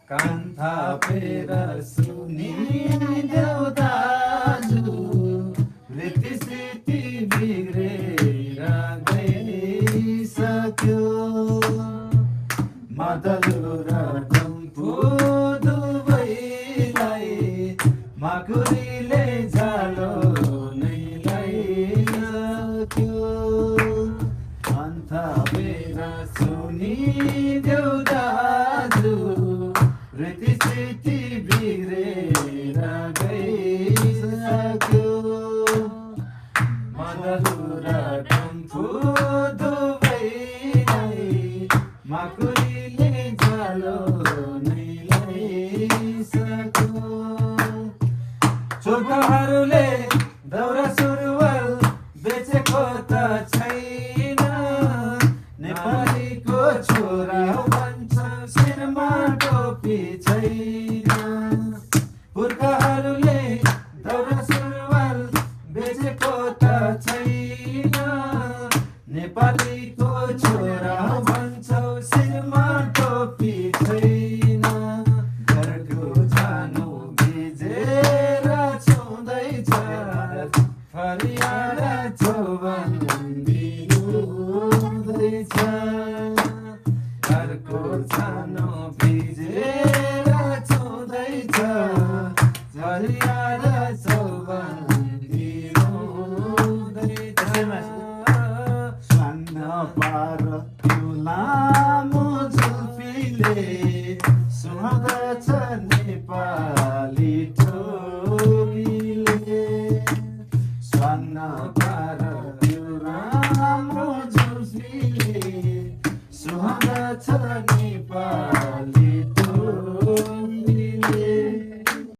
कान थापेर सुनिदेऊ दाजु रीतिसिति बिग्रेर गइसक्यो मादलु र डम्फु दुवैलाई माकुरीले झालो नै लगाइसक्यो अन्त बेर सुनिदेऊ दाजु रीतिसिति बिग्रेर गइसक्यो मादलु र डम्फु दुवैलाई माकुरीले झालो नै लगाइसक्यो चोरकाहरूले दौरा सुरुवाल बेचेको त छैन नेपालीको छोरा भन्छ शिरमा टोपी छैन पुर्खाहरूले दौरा सुरुवाल बेचेको त छैन नेपालीको छोरा भन्छौ शिरमा टोपी छैन घरको जानु भिजेर छुँदैछ फरियाद चौबन्दी हुँदैछ घरको जानु भिजेर छुँदैछ फरियाद चौबन्दी हुँदैछ स्वान्न पार त्यो लामो जुल्फीले सुहाउँदछ नेपाली